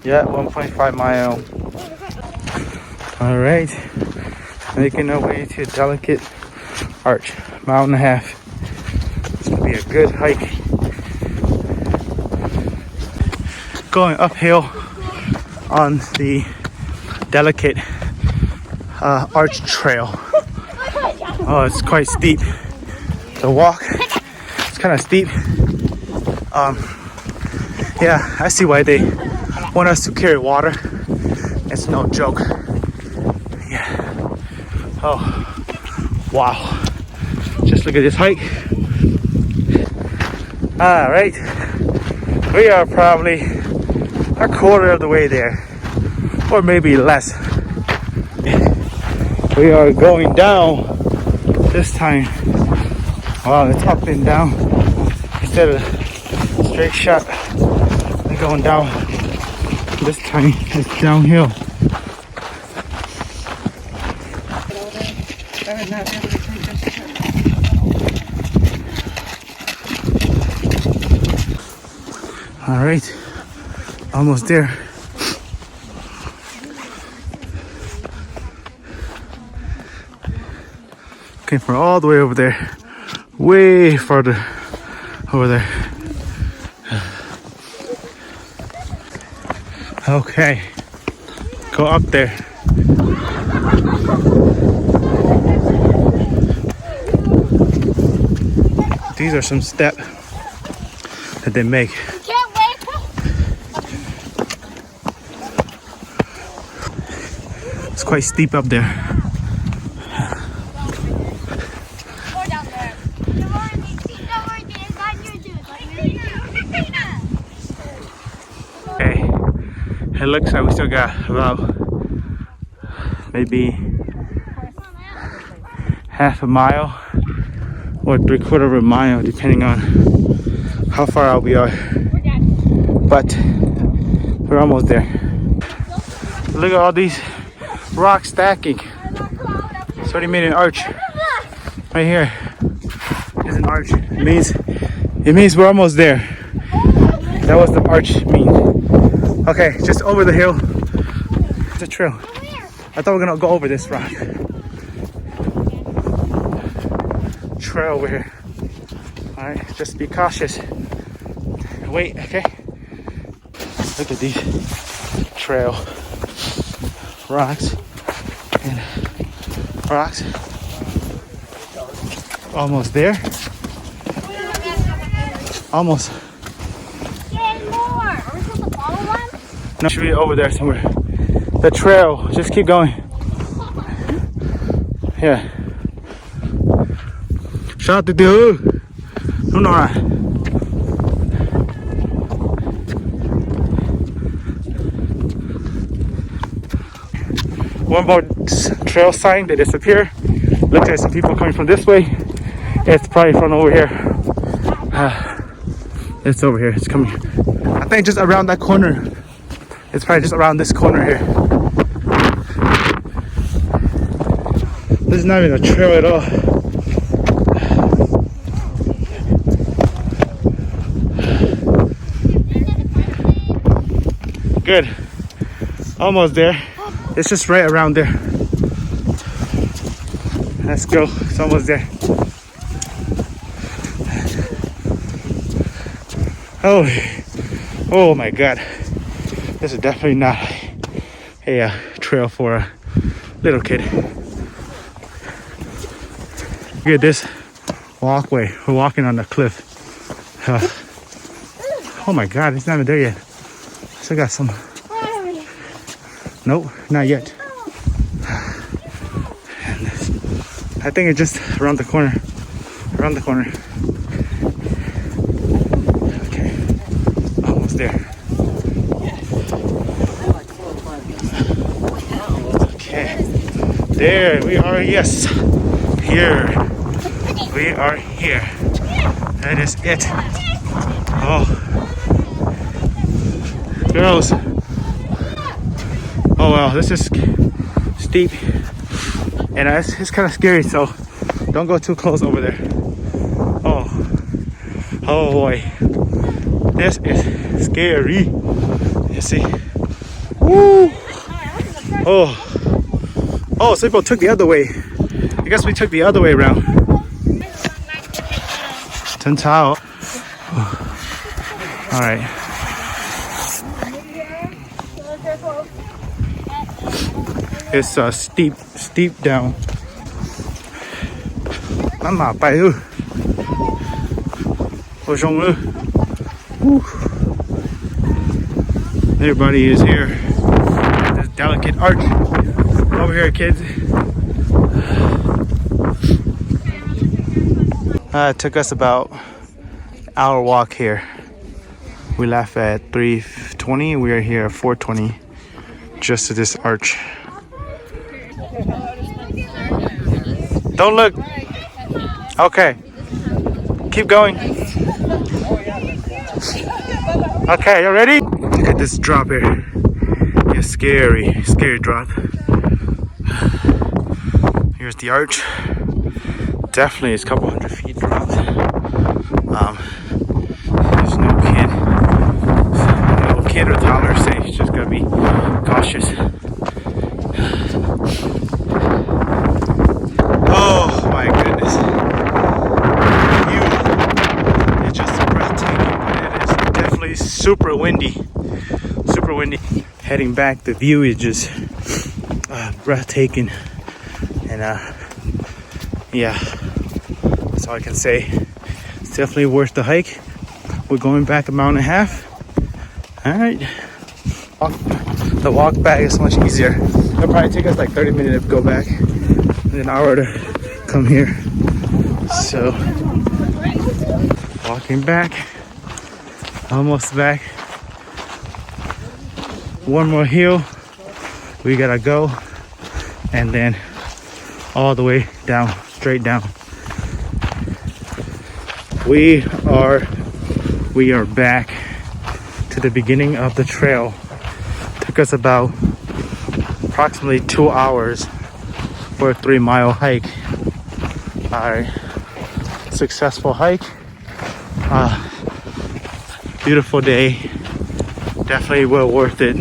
Yeah, 1.5 mile. All right, making our way to Delicate Arch, mile and a half. It's gonna be a good hike. Going uphill on the Delicate Arch Trail. Oh, it's quite steep. The walk, it's kind of steep. Yeah, I see why they want us to carry water. It's no joke. Yeah. Oh, wow. Just look at this hike. All right. We are probably a quarter of the way there, or maybe less. We are going down this time. Wow, it's up and down instead of straight shot. We're going down. This time it's downhill. All right, almost there. Came from all the way over there, way farther over there. Okay, go up there. These are some steps that they make. It's quite steep up there. Okay, it looks like we still got about maybe half a mile or 3/4 of a mile, depending on how far out we are. But we're almost there. Look at all these rocks stacking. It's already made an arch. Right here is an arch. It means we're almost there. That was the arch mean. Okay, just over the hill. It's a trail. I thought we were gonna go over this rock. Trail over here. Alright, just be cautious. Wait, okay? Look at these trail rocks and rocks. Almost there. Almost. No, should be over there somewhere. The trail, just keep going. Yeah. Shout to do. Who know that? One more trail sign that disappeared. Looks like some people coming from this way. It's probably from over here. It's over here. It's coming. I think just around that corner. It's probably just around this corner here. This is not even a trail at all. Good. Almost there. It's just right around there. Let's go. It's almost there. Oh my God. This is definitely not a trail for a little kid. Look at this walkway. We're walking on the cliff. Oh my God, it's not even there yet. Still got some. Nope, not yet. And this, I think it's just around the corner. Around the corner. Okay, almost there. Okay, there we are. Yes, here we are. Here. That is it. Oh, girls. Oh wow, this is steep and it's kind of scary, so don't go too close over there. Oh boy, this is scary. You see, Woo! Oh, oh, some people took the other way. I guess we took the other way around. 真差哦. All right. It's steep down. Mama, bye. Everybody is here. This delicate arch. Over here, kids. It took us about an hour walk here. We left at 3:20. We are here at 4:20, just to this arch. Don't look. Okay. Keep going. Okay, you ready? Look at this drop here. Yeah, scary drop. Here's the arch. Definitely it's a couple hundred feet dropped. There's no kid or toddler, so you just gotta be cautious. Oh my goodness. It's just breathtaking, but it is definitely super windy. Super windy. Heading back, the view is just breathtaking. And yeah, that's all I can say. It's definitely worth the hike. We're going back a mile and a half. All right. The walk back is much easier. It'll probably take us like 30 minutes to go back and an hour to come here. So walking back, almost back. One more hill we gotta go, and then all the way down, straight down. We are back to the beginning of the trail. Took us about approximately 2 hours for a 3-mile hike. Our successful hike. Beautiful day. Definitely well worth it.